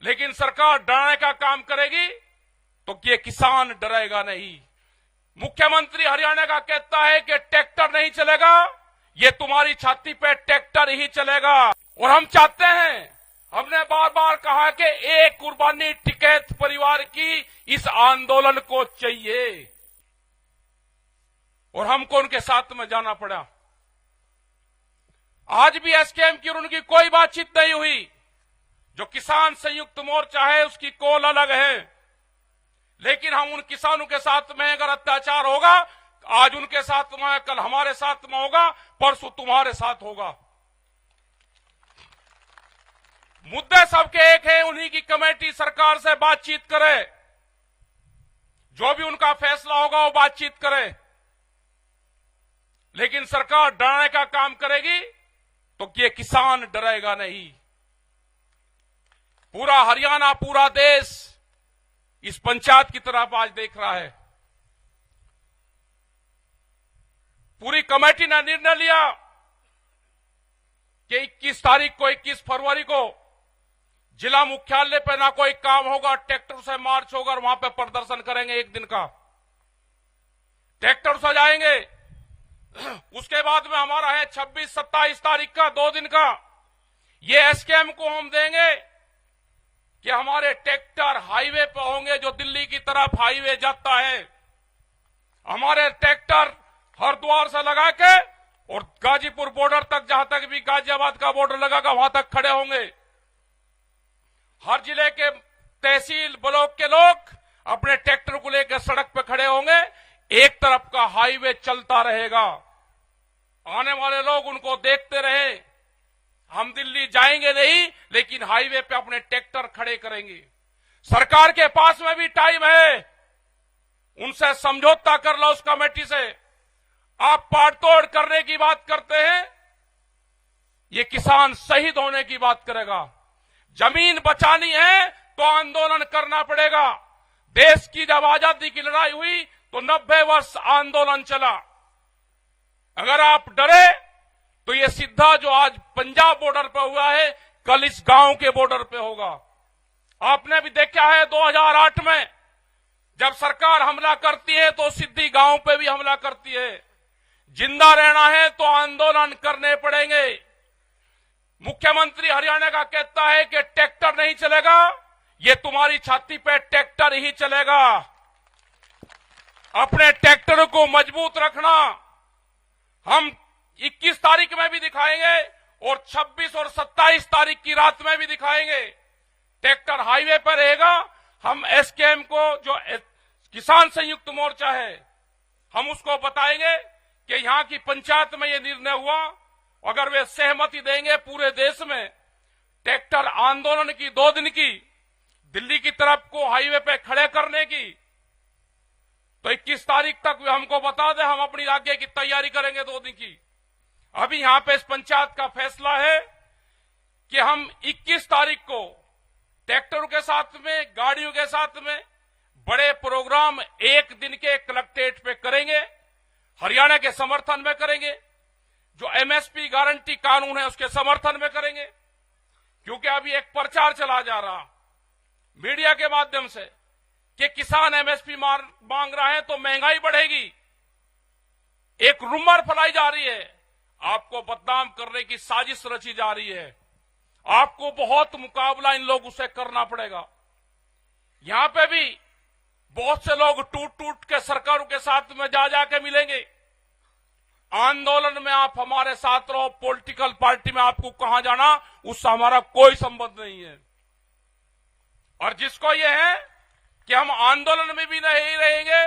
लेकिन सरकार डराने का काम करेगी तो ये किसान डरेगा नहीं। मुख्यमंत्री हरियाणा का कहता है कि ट्रैक्टर नहीं चलेगा, ये तुम्हारी छाती पे ट्रैक्टर ही चलेगा। और हम चाहते हैं, हमने बार बार कहा कि एक कुर्बानी टिकैत परिवार की इस आंदोलन को चाहिए और हमको उनके साथ में जाना पड़ा। आज भी एसकेएम की और उनकी कोई बातचीत नहीं हुई। जो किसान संयुक्त मोर्चा है उसकी कॉल अलग है, लेकिन हम उन किसानों के साथ में अगर अत्याचार होगा, आज उनके साथ में, कल हमारे साथ में होगा, परसों तुम्हारे साथ होगा। मुद्दे सबके एक है, उन्हीं की कमेटी सरकार से बातचीत करे, जो भी उनका फैसला होगा वो बातचीत करे। लेकिन सरकार डराने का काम करेगी तो ये किसान डरेगा नहीं। पूरा हरियाणा, पूरा देश इस पंचायत की तरफ आज देख रहा है। पूरी कमेटी ने निर्णय लिया कि 21 तारीख को, 21 फरवरी को जिला मुख्यालय पे ना कोई काम होगा, ट्रैक्टर से मार्च होगा और वहां पे प्रदर्शन करेंगे। एक दिन का ट्रैक्टर से जाएंगे। उसके बाद में हमारा है 26-27 तारीख का, 2 दिन का। ये एसकेएम को हम देंगे कि हमारे ट्रैक्टर हाईवे पर होंगे, जो दिल्ली की तरफ हाईवे जाता है। हमारे ट्रैक्टर हरिद्वार से लगा के और गाजीपुर बॉर्डर तक, जहां तक भी गाजियाबाद का बॉर्डर लगागा वहां तक खड़े होंगे। हर जिले के तहसील ब्लॉक के लोग अपने ट्रैक्टर को लेकर सड़क पर खड़े होंगे। एक तरफ का हाईवे चलता रहेगा, आने वाले लोग उनको देखते रहे। हम दिल्ली जाएंगे नहीं, लेकिन हाईवे पे अपने ट्रैक्टर खड़े करेंगे। सरकार के पास में भी टाइम है, उनसे समझौता कर लो उस कमेटी से। आप पाड़तोड़ करने की बात करते हैं, ये किसान शहीद होने की बात करेगा। जमीन बचानी है तो आंदोलन करना पड़ेगा। देश की जब आजादी की लड़ाई हुई तो 90 वर्ष आंदोलन चला। अगर आप डरे तो ये सीधा जो आज पंजाब बॉर्डर पर हुआ है, कल इस गांव के बॉर्डर पे होगा। आपने भी देखा है 2008 में जब सरकार हमला करती है तो सीधी गांव पे भी हमला करती है। जिंदा रहना है तो आंदोलन करने पड़ेंगे। मुख्यमंत्री हरियाणा का कहता है कि ट्रैक्टर नहीं चलेगा, ये तुम्हारी छाती पे ट्रैक्टर ही चलेगा। अपने ट्रैक्टर को मजबूत रखना। हम 21 तारीख में भी दिखाएंगे और 26 और 27 तारीख की रात में भी दिखाएंगे। ट्रैक्टर हाईवे पर रहेगा। हम एसकेएम को, जो किसान संयुक्त मोर्चा है, हम उसको बताएंगे कि यहां की पंचायत में यह निर्णय हुआ। अगर वे सहमति देंगे पूरे देश में ट्रैक्टर आंदोलन की 2 दिन की, दिल्ली की तरफ को हाईवे पे खड़े करने की, तो 21 तारीख तक वे हमको बता दें, हम अपनी आगे की तैयारी करेंगे 2 दिन की। अभी यहां पे इस पंचायत का फैसला है कि हम 21 तारीख को ट्रैक्टरों के साथ में, गाड़ियों के साथ में बड़े प्रोग्राम 1 दिन के कलेक्ट्रेट पे करेंगे। हरियाणा के समर्थन में करेंगे। जो एमएसपी गारंटी कानून है उसके समर्थन में करेंगे। क्योंकि अभी एक प्रचार चला जा रहा मीडिया के माध्यम से कि किसान एमएसपी मांग रहा है तो महंगाई बढ़ेगी। एक रूमर फैलाई जा रही है, आपको बदनाम करने की साजिश रची जा रही है। आपको बहुत मुकाबला इन लोगों से करना पड़ेगा। यहां पे भी बहुत से लोग टूट टूट के सरकारों के साथ में जा जाके मिलेंगे। आंदोलन में आप हमारे साथ रहो, पॉलिटिकल पार्टी में आपको कहां जाना उससे हमारा कोई संबंध नहीं है। और जिसको ये है कि हम आंदोलन में भी नहीं रहेंगे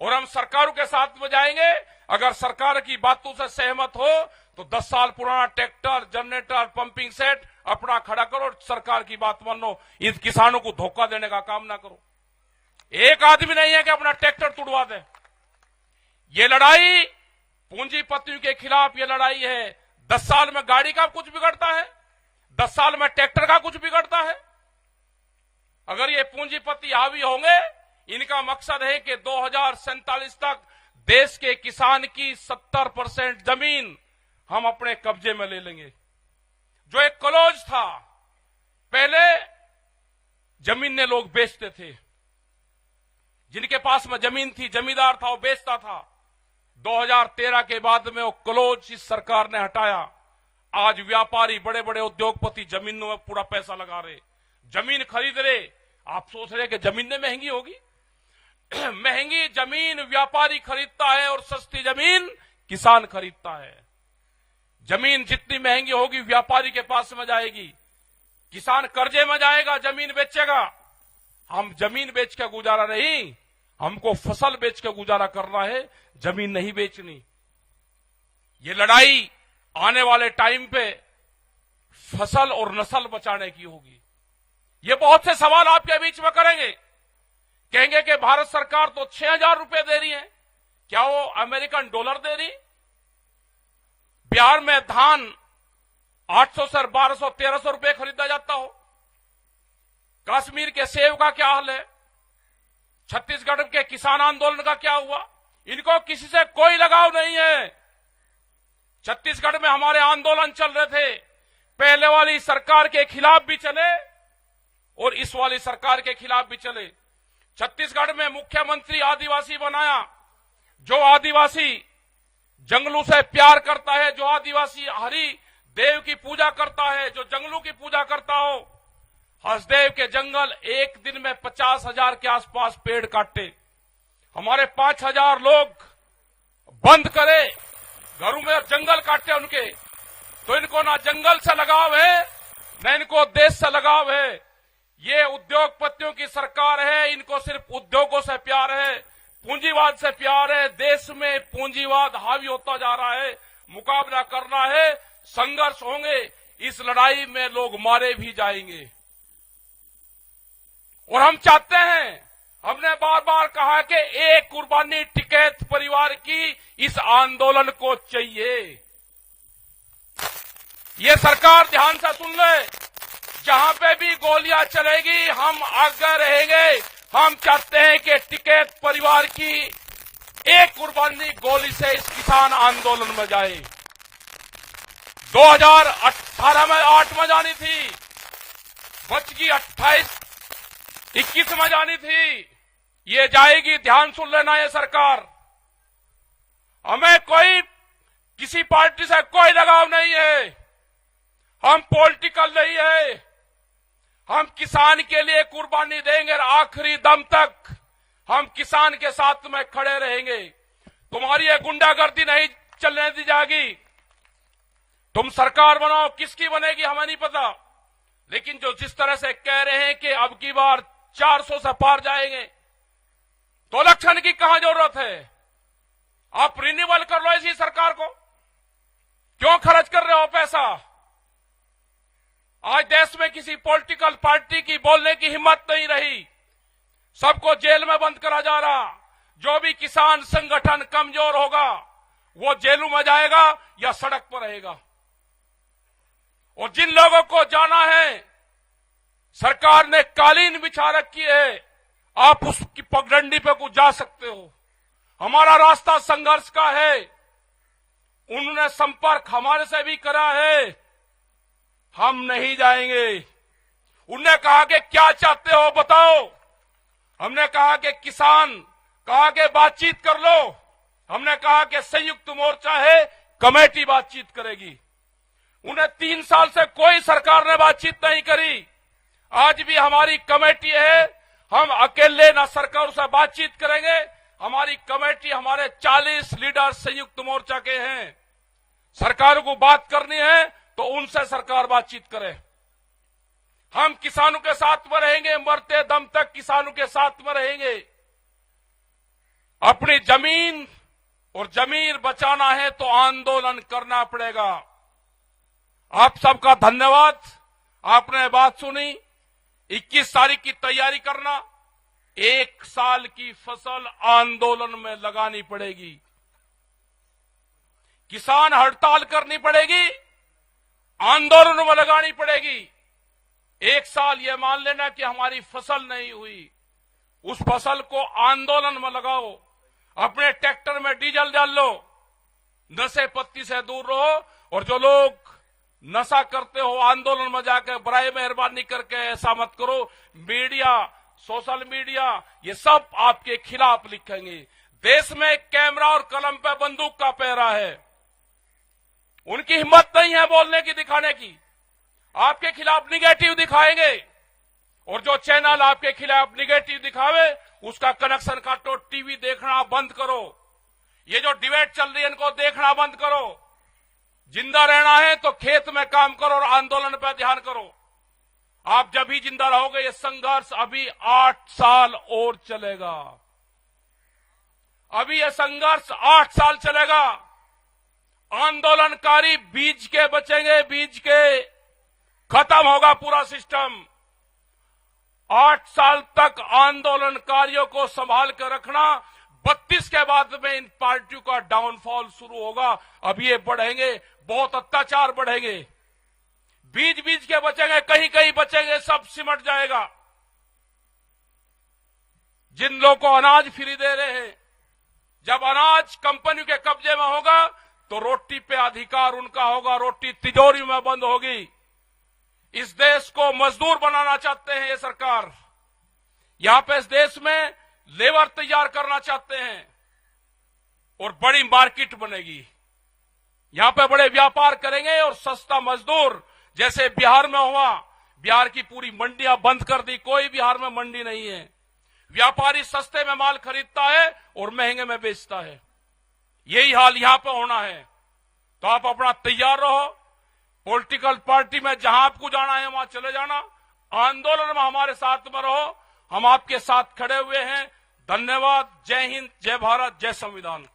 और हम सरकारों के साथ में जाएंगे, अगर सरकार की बातों से सहमत हो तो 10 साल पुराना ट्रैक्टर, जनरेटर, पंपिंग सेट अपना खड़ा करो, सरकार की बात मानो। इन किसानों को धोखा देने का काम ना करो। एक आदमी नहीं है कि अपना ट्रैक्टर तुड़वा दे। ये लड़ाई पूंजीपतियों के खिलाफ ये लड़ाई है। 10 साल में गाड़ी का कुछ बिगड़ता है, 10 साल में ट्रैक्टर का कुछ बिगड़ता है। अगर ये पूंजीपति हावी होंगे, इनका मकसद है कि 2047 तक देश के किसान की 70% जमीन हम अपने कब्जे में ले लेंगे। जो एक क्लोज था, पहले जमीनें लोग बेचते थे। जिनके पास में जमीन थी, जमींदार था, वो बेचता था। 2013 के बाद में वो क्लोज इस सरकार ने हटाया। आज व्यापारी, बड़े बड़े उद्योगपति जमीनों में पूरा पैसा लगा रहे, जमीन खरीद रहे। आप सोच रहे कि जमीनें महंगी होगी? महंगी जमीन व्यापारी खरीदता है और सस्ती जमीन किसान खरीदता है। जमीन जितनी महंगी होगी व्यापारी के पास में जाएगी, किसान कर्जे में जाएगा, जमीन बेचेगा। हम जमीन बेच के गुजारा नहीं, हमको फसल बेच के गुजारा करना है, जमीन नहीं बेचनी। ये लड़ाई आने वाले टाइम पे फसल और नस्ल बचाने की होगी। ये बहुत से सवाल आपके बीच में करेंगे, कहेंगे कि भारत सरकार तो 6,000 रुपए दे रही है, क्या वो अमेरिकन डॉलर दे रही? बिहार में धान 800 से 1200 1300 रुपए खरीदा जाता हो। कश्मीर के सेब का क्या हाल है? छत्तीसगढ़ के किसान आंदोलन का क्या हुआ? इनको किसी से कोई लगाव नहीं है। छत्तीसगढ़ में हमारे आंदोलन चल रहे थे, पहले वाली सरकार के खिलाफ भी चले और इस वाली सरकार के खिलाफ भी चले। छत्तीसगढ़ में मुख्यमंत्री आदिवासी बनाया। जो आदिवासी जंगलों से प्यार करता है, जो आदिवासी हरि देव की पूजा करता है, जो जंगलों की पूजा करता हो, हसदेव के जंगल एक दिन में 50,000 के आसपास पेड़ काटे। हमारे 5,000 लोग बंद करे, घरों में जंगल काटे उनके। तो इनको ना जंगल से लगाव है, न इनको देश से लगाव है। ये उद्योगपतियों की सरकार है, इनको सिर्फ उद्योगों से प्यार है, पूंजीवाद से प्यार है। देश में पूंजीवाद हावी होता जा रहा है, मुकाबला करना है, संघर्ष होंगे। इस लड़ाई में लोग मारे भी जाएंगे और हम चाहते हैं, हमने बार बार कहा कि एक कुर्बानी टिकैत परिवार की इस आंदोलन को चाहिए। ये सरकार ध्यान से सुन ले, जहां पे भी गोलियां चलेगी हम आगे रहेंगे। हम चाहते हैं कि टिकैत परिवार की एक कुर्बानी गोली से इस किसान आंदोलन में जाए। 2018 में 8 में जानी थी, बच गई 21 में जानी थी, ये जाएगी। ध्यान सुन लेना, ये सरकार, हमें कोई किसी पार्टी से कोई लगाव नहीं है, हम पॉलिटिकल नहीं है। हम किसान के लिए कुर्बानी देंगे और आखिरी दम तक हम किसान के साथ में खड़े रहेंगे। तुम्हारी ये गुंडागर्दी नहीं चलने दी जाएगी। तुम सरकार बनाओ, किसकी बनेगी हमें नहीं पता, लेकिन जो जिस तरह से कह रहे हैं कि अब की बार 400 से पार जाएंगे, तो इलेक्शन की कहां जरूरत है? आप रिन्यूअल कर लो इसी सरकार को, क्यों खर्च कर रहे हो पैसा? आज देश में किसी पॉलिटिकल पार्टी की बोलने की हिम्मत नहीं रही, सबको जेल में बंद करा जा रहा। जो भी किसान संगठन कमजोर होगा वो जेलों में जाएगा या सड़क पर रहेगा। और जिन लोगों को जाना है, सरकार ने कालीन बिछा रखी है, आप उसकी पगडंडी पे कुछ जा सकते हो। हमारा रास्ता संघर्ष का है, उन्होंने संपर्क हमारे से भी करा है, हम नहीं जाएंगे। उन्होंने कहा कि क्या चाहते हो बताओ, हमने कहा कि किसान, कहा कि बातचीत कर लो, हमने कहा कि संयुक्त मोर्चा है, कमेटी बातचीत करेगी। उन्हें 3 साल से कोई सरकार ने बातचीत नहीं करी। आज भी हमारी कमेटी है, हम अकेले ना सरकार से बातचीत करेंगे। हमारी कमेटी, हमारे 40 लीडर संयुक्त मोर्चा के हैं। सरकार को बात करनी है तो उनसे सरकार बातचीत करे। हम किसानों के साथ में रहेंगे, मरते दम तक किसानों के साथ में रहेंगे। अपनी जमीन और जमीन बचाना है तो आंदोलन करना पड़ेगा। आप सबका धन्यवाद, आपने बात सुनी। 21 तारीख की तैयारी करना, 1 साल की फसल आंदोलन में लगानी पड़ेगी। किसान हड़ताल करनी पड़ेगी, आंदोलन में लगानी पड़ेगी। 1 साल ये मान लेना कि हमारी फसल नहीं हुई, उस फसल को आंदोलन में लगाओ। अपने ट्रैक्टर में डीजल डाल लो, नशे पत्ती से दूर रहो। और जो लोग नशा करते हो आंदोलन में जाकर, बराए मेहरबानी करके ऐसा मत करो। मीडिया, सोशल मीडिया, ये सब आपके खिलाफ लिखेंगे। देश में कैमरा और कलम पे बंदूक का पहरा है, उनकी हिम्मत नहीं है बोलने की, दिखाने की। आपके खिलाफ निगेटिव दिखाएंगे, और जो चैनल आपके खिलाफ निगेटिव दिखावे उसका कनेक्शन काटो, टीवी देखना बंद करो। ये जो डिबेट चल रही है इनको देखना बंद करो। जिंदा रहना है तो खेत में काम करो और आंदोलन पर ध्यान करो। आप जब भी जिंदा रहोगे। ये संघर्ष अभी 8 साल और चलेगा। अभी ये संघर्ष 8 साल चलेगा। आंदोलनकारी बीज के बचेंगे, बीज के खत्म होगा पूरा सिस्टम। 8 साल तक आंदोलनकारियों को संभाल कर रखना। 32 के बाद में इन पार्टियों का डाउनफॉल शुरू होगा। अब ये बढ़ेंगे, बहुत अत्याचार बढ़ेंगे। बीज बीज के बचेंगे, कहीं कहीं बचेंगे, सब सिमट जाएगा। जिन लोगों को अनाज फ्री दे रहे हैं, जब अनाज कंपनी के कब्जे में होगा तो रोटी पे अधिकार उनका होगा, रोटी तिजोरी में बंद होगी। इस देश को मजदूर बनाना चाहते हैं ये सरकार। यहां पे इस देश में लेबर तैयार करना चाहते हैं और बड़ी मार्केट बनेगी। यहां पे बड़े व्यापार करेंगे और सस्ता मजदूर, जैसे बिहार में हुआ। बिहार की पूरी मंडियां बंद कर दी, कोई बिहार में मंडी नहीं है। व्यापारी सस्ते में माल खरीदता है और महंगे में बेचता है। यही हाल यहां पे होना है। तो आप अपना तैयार रहो। पॉलिटिकल पार्टी में जहां आपको जाना है वहां चले जाना। आंदोलन में हमारे साथ में रहो, हम आपके साथ खड़े हुए हैं। धन्यवाद। जय हिंद, जय भारत, जय संविधान।